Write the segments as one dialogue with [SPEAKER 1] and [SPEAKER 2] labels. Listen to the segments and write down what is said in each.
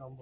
[SPEAKER 1] An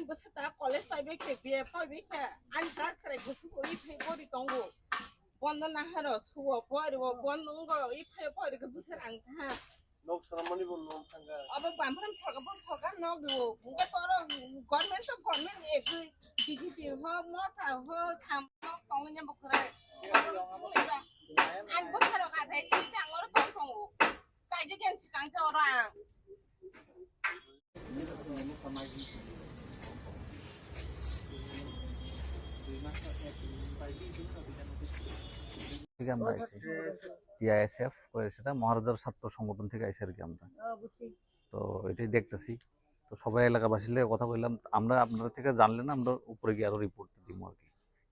[SPEAKER 1] besata college private ke private an tak sere gusu ko ife bori tongo bondo na haro suwo bori wo bondo ngo ife bori ke busar ang ha nok saramani bon nom thanga aba pampram sarga bo sarga nok do ngo toro government ek BJP ho mota ho sam tong nya bokra an busaro ka sai chi sang oro tong tong kai je gen chi kang cha ora
[SPEAKER 2] থেকে আমরা আইছি TISF সেটা মহারাজার ছাত্র সংগঠন থেকে আইছি আর কি আমরা তো এটাই দেখতেছি তো সবাই এলাকাবাসীর লাগে কথা বললাম আমরা আপনাদের থেকে জানলে না আমরা উপরে গিয়ে আরো রিপোর্ট দিব আর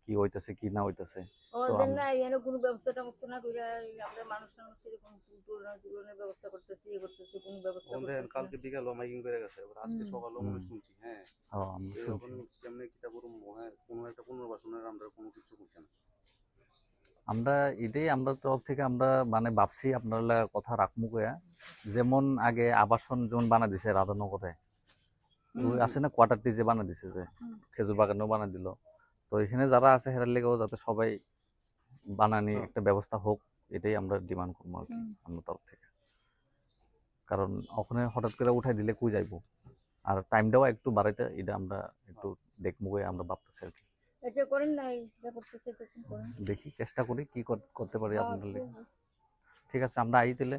[SPEAKER 2] কি হইতাছে কি না হইতাছে তো
[SPEAKER 3] না এখানে কোনো ব্যবস্থা না করে আমরা মানুষ সেরকম টুরের ব্যবস্থা করতেছি কোনো ব্যবস্থা করতেছি
[SPEAKER 4] কালকে বিকালে মাইকিং করে গেছে আজকে সকালে মনে শুনছি হ্যাঁ
[SPEAKER 2] আমরা শুনছি
[SPEAKER 4] কেমনে কিটা করব হ্যাঁ কোনো একটা পুনর্বাসনের আমরা কোনো কিছু করছি না
[SPEAKER 2] আমরা এটাই আমরা তরফ থেকে আমরা মানে ভাবছি আপনারা কথা রাখমু কয়া যেমন আগে আবাসন যেমন বানা দিছে রাধানগরে ওই আছে না কোয়ার্টারটি যে বানা দিছে যে খেজুর বাগানেও বানা দিল তো এখানে যারা আছে হেরার লেগেও যাতে সবাই বানানি একটা ব্যবস্থা হোক এটাই আমরা ডিমান্ড করবো আর কি আমার তরফ থেকে কারণ ওখানে হঠাৎ করে উঠাই দিলে কই যাইবো আর টাইমটাও একটু বাড়াইতে এটা আমরা একটু দেখবো আমরা ভাবতেছি আর কি দেখি চেষ্টা করি কি করতে পারি আপনাদের লেগে ঠিক আছে আমরা আই দিলে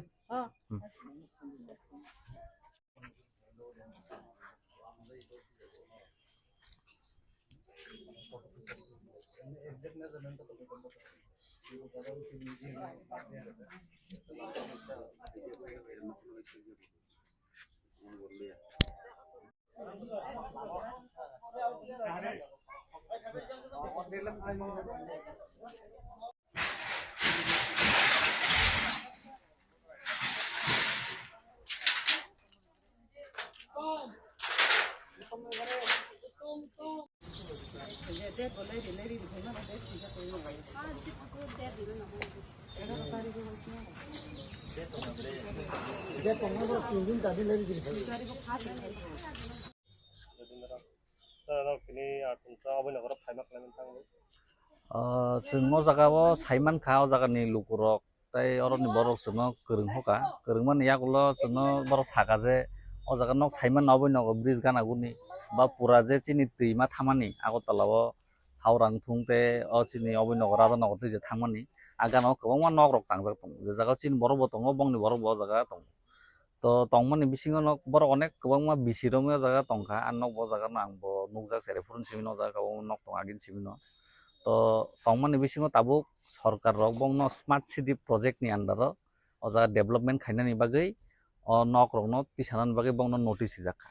[SPEAKER 2] जों जागाव साइमान खा जागानि लुकुरक ताई अरनि बरक जों गोरों हका गोरों माने यागल जों बरक सागा जे अ जागा नक साइमान नबय नग ब्रिज गानागुनि बा पुरा जे चिनि दैमा थामानि आगरतलाव हावरां थुंते अ चिनि अबय नग राधानगर दैजे थांमानि आगानाव गोबां मा नगरक तांजाक दं जे जागा चिनि बरब दङ बंनि बरब जागा दं तो तंमानि बिसिङाव नक बरक अनेक गोबां मा बिसिरमया जागा दंखा आन नक ब जागा आंबो नुकजाक सेरेफुरन सिमिनो जागा नक दं आगिन सिमिनो तो तंमानि बिसिङाव ताबो सरकार रक बंनो स्मार्ट सिटी प्रोजेक्ट नि अंडर अ जागा डेभलपमेन्ट खायनानि बागै अ नक रकनो तिसानानि बागै बंनो नोटिस जाखा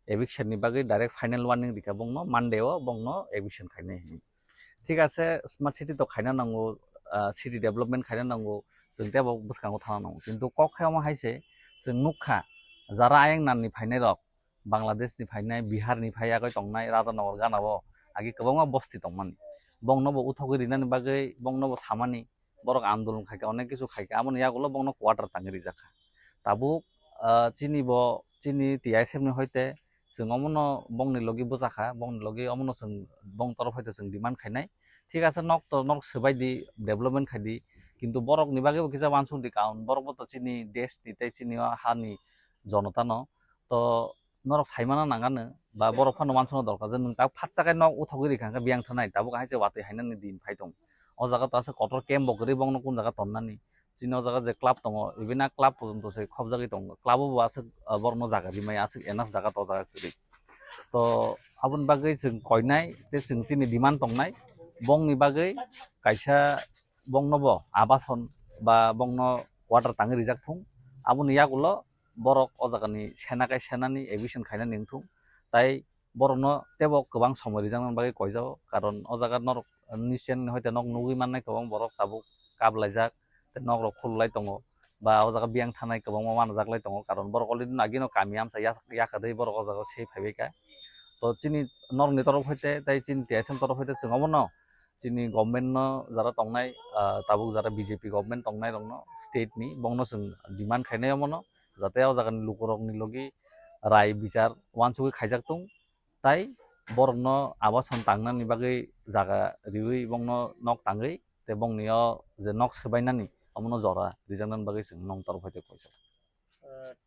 [SPEAKER 2] एविक्शन नि बागै डाइरेक्ट फाइनल वार्निंग दिखा बंनो मानडेव बंनो एविक्शन खायनाय ठीक आसे स्मार्ट सिटी तो खायना नांगौ सिटी डेभलपमेन्ट खायना नांगौ जों त्याबो बुसखाङाव थाना नांगौ किन्तु कखायाव मा हायसे जों नुखा जारा आयंनानि फायनाय रक बांलादेशनि फायनाय बिहारनि फायागै तंनाय राधानगर गानाव आगि गोबां बस्ति दंमानि बंनोबो उथगरिनानि बागै बंनोबो सामानि बरक आन्दोलन खायका अनेक किछु खायका आमन यागुलो बंनो क्वार्टार तांगरि जाखा ताबु चिनि टीआईएसएफ नि हयते जों अमनो बंनि लगे बुजाखा बंनि लगे अमनो जों बं तरफ हयते जों डिमान्ड खायनाय ठीक आसे नक सबायदि डेभलपमेन्ट खायदि किन्तु बरक नि बागैबो किजा वानसुंदि काउन बरक तो चिनि देश नि तै चिनि हानि जनता न तो नरक साइमाना नागानो बा बरक फानो वानसुनो दरकार जों ता फाटजागाय नक उथगरि खांगा बियां थानाय ताबो हायसे वातै हायनानि दिन फायदं अ जागा तासे कटर केम्प बगरि बंनो कुन जागा तन्नानि চিনি ও জায়গা যে ক্লাব দङ ইভেন ক্লাব পর্যন্ত সে খব জায়গায় দङ ক্লাবও আছে বরনো জায়গা রিমাই আছে এনাফ জায়গা তো জায়গা করি তো abon bagay जों koinai te जों chini demand tongnai bongni bagay kaisa bongno bo abason ba bongno water tangi rijak thung aboni yagulo borok o jagani senakai senani evision khaina ningthung tai borokno tebo gobang somoi rijak bagay koijao karon o jaga nor nischen hoite nok nugui mannai gobang borok tabuk kablaijak te nok rok khulai tongo ba o jaga biang thanai gobang manajaklai tongo karon borok already nagino kami amsa yakadei borok o jaga sei phaibeika তো চিনি নরনি তরফ হইতে তাই চিনি TSM তরফ হইতে जोंङाबो न চিনি गभर्नमेन्ट न যারা टंनाय ताबुक যারা বিজেপি गभर्नमेन्ट टंनाय दङ स्टेट नि बंनो जों डिमान्ड खायनाय मनो जाते आव जागानि लुकरकनि लगी राय बिचार वानसुगै खायजाक दं ताई बरनो आवासन तांनानि बागै जागा रिउइ बंनो नक तांगै ते बंनियो जे नक सबायनानि अमनो जरा रिजानन बागै जों नं तरफ हइते कइसा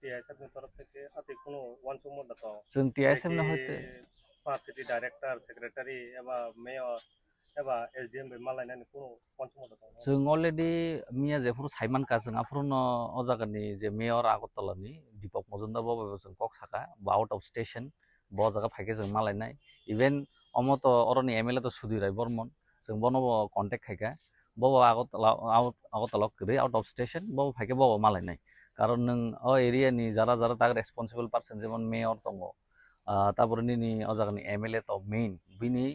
[SPEAKER 5] টিআইএসএফ এর তরফ থেকে আতে কোনো ওয়ানসুম মত
[SPEAKER 2] जों টিএসএম न হইতে
[SPEAKER 5] স্মার্ট সিটি ডাইরেক্টর সেক্রেটারি এবা মেয়র এবা এসডিএম বে মালাইনানি কোনো ওয়ানসুম মত
[SPEAKER 2] जों अलरेडि मिया जेफोर साइमान का जों आफोरनो ओ जागानि जे मेयर आगरतलानि दीपक मजुमदार बाबा जों कक साका बा आउट अफ स्टेशन ब जागा फाइके जों मालायनाय इभेन अमतो अरनि एमएलए तो सुधीराय बर्मन जों बनो कन्टेक्ट खायका बाबा आगरतला गरै आउट अफ स्टेशन बाबा फाइके बाबा मालायनाय कारण नों ओ एरियानि जारा जारा ताग रेसपन्सिबल पार्सन जेमन मेयर दङ तारपरे निनि ओ जागानि एमएलए तो मेइन बिनि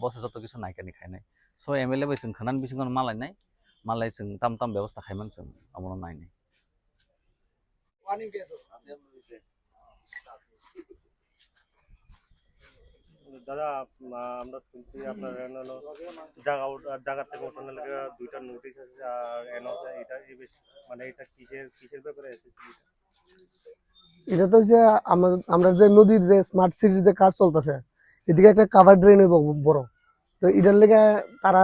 [SPEAKER 2] बस जत किछु नायकानि खायनाय सो एमएलए बै जों खोनान बिसिगन मालायनाय मालाय जों ताम ताम व्यवस्था खायमान जों अमनो नायनाय
[SPEAKER 5] দাদা আমরা শুনছি আপনার জায়গা থেকে ওঠানোর লাগে দুইটা নোটিশ আছে আর এনওসি এটা মানে এটা কিসের ব্যাপারে এসেছে
[SPEAKER 6] এটা তো যে আমরা যে নদীর যে স্মার্ট সিটির যে কাজ চলতেছে এদিকে একটা কাভার ড্রেন হইব বড় তো এটার লেগে তারা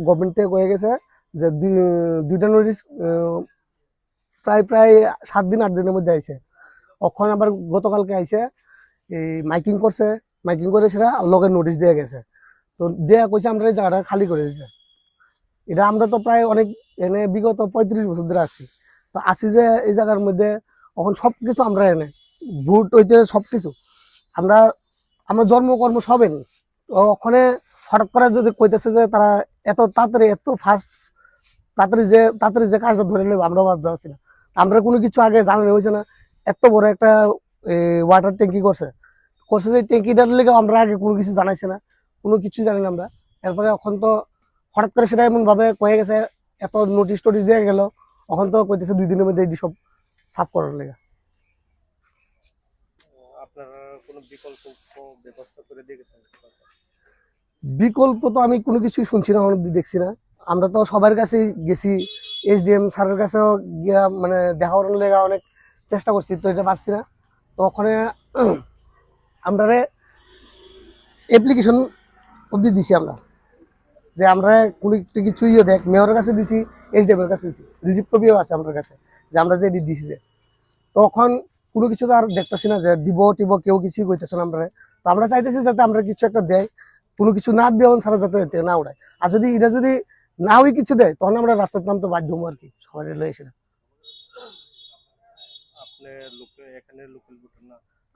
[SPEAKER 6] গভর্নমেন্ট থেকে কয়ে গেছে যে দুইটা নোটিশ প্রায় 7 দিন 8 দিনের মধ্যে আইছে ওখান আবার গতকালকে আইছে এই মাইকিং করে সেটা লগের নোটিশ দিয়ে গেছে তো দেয়া কইছে আমরা এই জায়গাটা খালি করে দিতে এটা আমরা তো প্রায় অনেক এনে বিগত 35 বছর ধরে আছি তো আসি যে এই জায়গার মধ্যে এখন সবকিছু আমরা এনে ভোট হইতে সবকিছু আমরা আমার জন্মকর্ম সব এনে ওখানে হঠাৎ করে যদি কইতেছে যে তারা এত তাড়াতাড়ি এত ফাস্ট তাড়াতাড়ি যে কাজটা ধরে নেবে আমরা বাদ দেওয়া না আমরা কোনো কিছু আগে জানানো হয়েছে না এত বড় একটা ওয়াটার ট্যাঙ্কি করছে যে ট্যাঙ্কিটার লেগে আমরা আগে কোনো কিছু জানাইছে না কোনো কিছু জানি না আমরা এরপরে এখন তো হঠাৎ করে সেটা এমন ভাবে কয়ে গেছে এত নোটিশ টোটিশ দিয়ে গেল এখন তো কইতেছে 2 দিনের মধ্যে সব সাফ করার লেগে
[SPEAKER 5] আপনারা কোনো বিকল্প ব্যবস্থা করে দিয়েছেন
[SPEAKER 6] বিকল্প তো আমি কোনো কিছুই শুনছি না দেখছি না আমরা তো সবার কাছে গেছি এসডিএম স্যারের কাছেও গিয়া মানে দেখা করার লেগে অনেক চেষ্টা করছি তো এটা পারছি না তো ওখানে আমরা অ্যাপ্লিকেশন অবধি দিছি আমরা যে আমরা কোনো কিছু দেখ মেয়রের কাছে দিছি এসডিএম এর কাছে দিছি রিসিপ্ট কপিও আছে আমাদের কাছে যে আমরা যে দিছি যে তখন কোনো কিছু তো আর দেখতেছি না যে দিব কেউ কিছুই কইতেছে না আমরা তো আমরা চাইতেছি যাতে আমরা কিছু একটা দেয় কোনো কিছু না দেওয়া ছাড়া যাতে না উড়ায় আর যদি এটা যদি না ওই কিছু দেয় তখন আমরা রাস্তার নামতে বাধ্য হবো আর কি সবাই এসে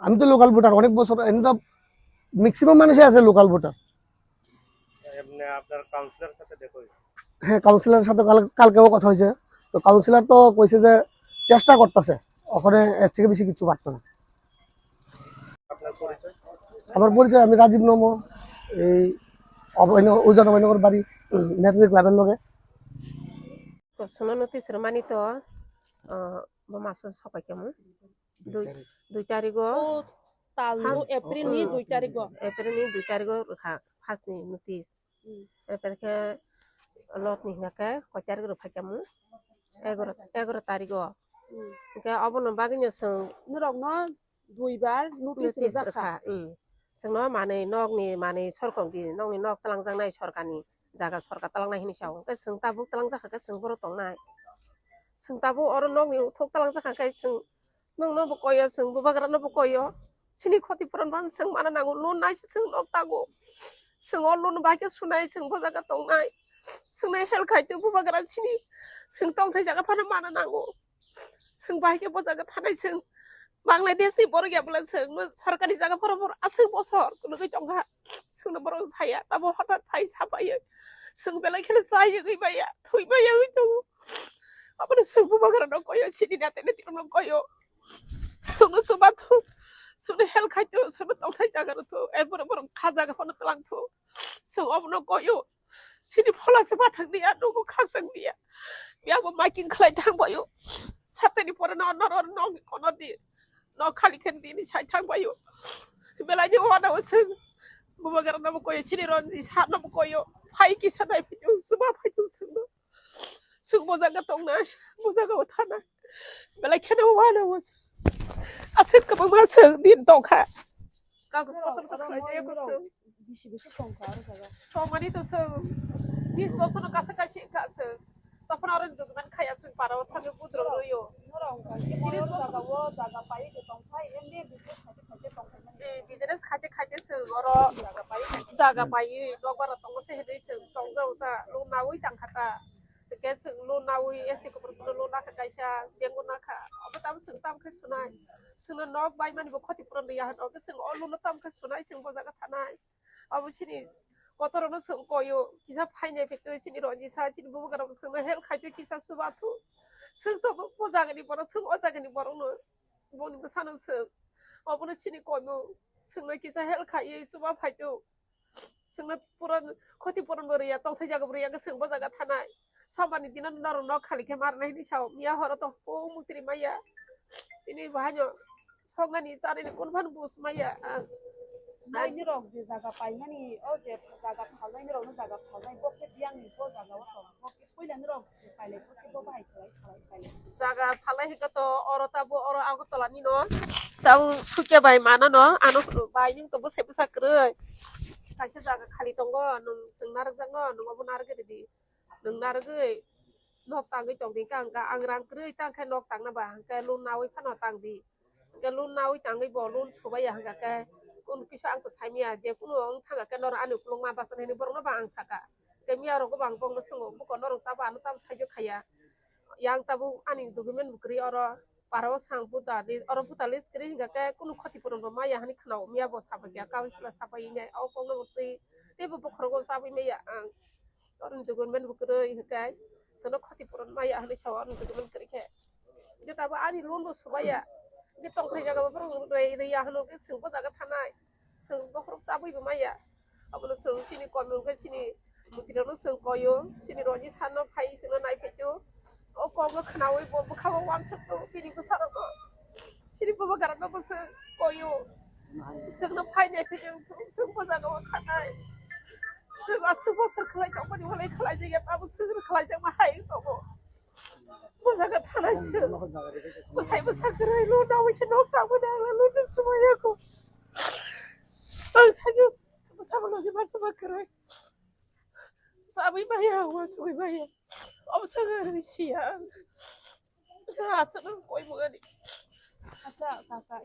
[SPEAKER 6] আমি তো লোকাল ভোটার অনেক বছর এমনি তো ম্যাক্সিমাম মানুষই আছে লোকাল ভোটার হ্যাঁ কাউন্সিলরের সাথে কালকেও কথা হয়েছে তো কাউন্সিলর তো কইছে যে চেষ্টা করতেছে ওখানে এর থেকে বেশি কিছু পারতো না আমার পরিচয় আমি রাজীব নমো এই ওজন অভয়নগর বাড়ি নেতাজি ক্লাবের লগে
[SPEAKER 7] Sono manito masuk sampai kamu 2 tarik
[SPEAKER 1] talu April ni 2 tarik
[SPEAKER 7] khas ni notis perke lot ni ngake ko tarik ro kamu 11 tarik ke abono bagnya sing
[SPEAKER 1] nurok no 2 bar notice
[SPEAKER 7] rakha singno mane nok ni mane sorkong di nok ni nok talang jangnai sorkani jaga sorka talangnai hini saw ke sing tabu talang jaka ke sing boro tongnai sing tabu oro nok ni thok talang jaka ke sing nong no bo koyo sing bo bagra no bo koyo chini khoti puran ban sing mana nangu lon nai sing nok tago sing ol lon ba ke sunai sing bo jaga tongnai जोंनो health खायदो बुबागारानसिनि जों दंथाय जागा फाना माना नांगौ जों बाहायके बजागा थानाय जों बांलादेशनि बर' गैयाब्ला जों सरकारि जागाफोराव आसों बसर कुनु गैथंहा जोंनो बर' साया दाबो हठात फाय साफायो जों बेलाय खेला जायो गैबाया थैबाया गैथौ apa na subu bagara no koyo chini na tene tiro no koyo sunu subatu sunu hel khaito sunu tawthai jaga to ebor bor khaja ga fono tlang to so obno koyo chini phola se bathang dia no ko khasang dia ya bo making khlai thang boyo sateni pore no no no kono di no khali khen di ni sai thang boyo bela ni wana waseng bu bagara no koyo chini ron di sa no koyo phai ki sa nai pitu suba phai tu sunuซึ่งโมจังก็ตรงนั้นโมจังก็ว่าท่านนะเวลาแค่นั้นว่านะว่าอาศัยกับมาซึ่งดินตกค่ะก็ก็ต้องเคยเจอก็ซึ่งตรงนี้ตัวซึ่งนี่ตัวซึ่งก็สักการณ์ก็ซึ่งตอนนั้นเราดูมันขยันซึ่งปาราวัฒน์พูดตรงนี้อยู่นี่ตัวซึ่งก็จากไปก็ต้องไปเอ็นดีบิสเนสขายซึ่งเราจากไปเราก็ต้องมาเสียด้วยซึ่งต้องเราแต่ลูกน้อยต่างกันแต่แกซึ่งลูกน้อยเอสติก็ประสบลูกนักการเช่าเลี้ยงลูกนักค่ะเอาไปตามซึ่งตามขึ้นสุนัยซึ่งนอกใบมันบุคคลที่ปรนยาเอาก็ซึ่งเอาลูกตามขึ้นสุนัยซึ่งภาษาทนายเอาไปที่นี่ก็ตอนนั้นซึ่งก็อยู่กิจภายในเฟกต์ที่นี่รอนจิซาที่นี่บุกการซึ่งเฮลขายด้วยกิจสุบัตุซึ่งตัวภาษากันนี่ปรซึ่งภาษากันนี่ปรนู้นบนภาษาหนังสือเอาไปที่นี่ก็อยู่ซึ่งในกิจเฮลขายสุบัตุให้ดูซึ่งนั้นปรนคนที่ปรนบริยาต้องทำจากบริยาก็ซึ่งภาษาทนายชอบวันนี้นั่นนรกขันแค่มาในที่ชาวมีอาหารตัวโอ้มุตริมายาทีนี้บ้านอยู่ช่องนั้นนี่ซาดินคนพันบุษมายา
[SPEAKER 8] ไม่นี่รอกจะจากไปงั้นนี่โอ้เจ็บจากเขาไม่นี่รอกนั่นจากเขาไม่พวกเก็บยังนี่พวกจากว่าพวกเก็บไปแล้วนี่รอกไปเลยพวกเก็บไปไปเลย
[SPEAKER 7] จากพลังที่ก็ตัวอรตาบุอรเอาก็ตัวนี้เนาะแต่สุกี้ใบมานะเนาะอันนั้นใบยิ่งตัวบุษบุษกระไรถ้าจะจากขันตรงก็นุ่งซึ่งนารักจังก็นุ่งว่าบุนารักก็ดีหนึ่งนารักเลยนอกต่างก็จงดีกังกะอังรังกระไรตั้งแค่นอกต่างนะบ้างแกลุนนาวิพันธ์ต่างดีแกลุนนาวิต่างก็บอกลุนสบายอย่างกะแกคุณคิดว่าอังตัวใช้เมียเจ้าคุณน้องทางกับแกนอร์อันนี้ลงมาภาษาในบริบทบางสักกะแกเมียเราก็บางปงเราสงบบุกนอร์ตาบ้านตามใช้ยุขยะยังตาบุอันนี้ดูกิมันบุกรีอร์ปาราวสังพุทธาดิอร์พุทธาลิสกรีhingaแกคุณข้อที่ปนประมาอย่างนี้ขนมเมียบอกสับแกก้าวชุลสับไปเนี่ยเอาปงเราตีเที่ยวบุกครองสับไปเมียorang itu kan bukan hikai, soalnya kau tipu orang maya ahli cawar itu kan kerja. Dia tahu ani lulus supaya dia tong kerja kalau perlu ria hanu ke sungguh sangat tanai, sungguh perlu sabu ibu maya. Apalagi sungguh sini kau mungkin sini mungkin orang sungguh koyo, sini roji sana pai sini naik pejo. Oh kau nggak kenal ibu kau wang satu pilih besar apa? Sini bawa garam apa koyo, sungguh pai naik pejo, sungguh sangat tanai. Sebab semua sekolah itu pun mulai kelas juga tahu sekolah yang mahal itu bu. Masa kata tanah sih, masa kerai lu tahu sih nak tahu dah lu tu semuanya aku. Bangsa ju, masa malu je macam kerai. Sabi bayar, sabi bayar. Om sekarang ni siapa? Asal kau ibu ni.
[SPEAKER 8] Acha kakak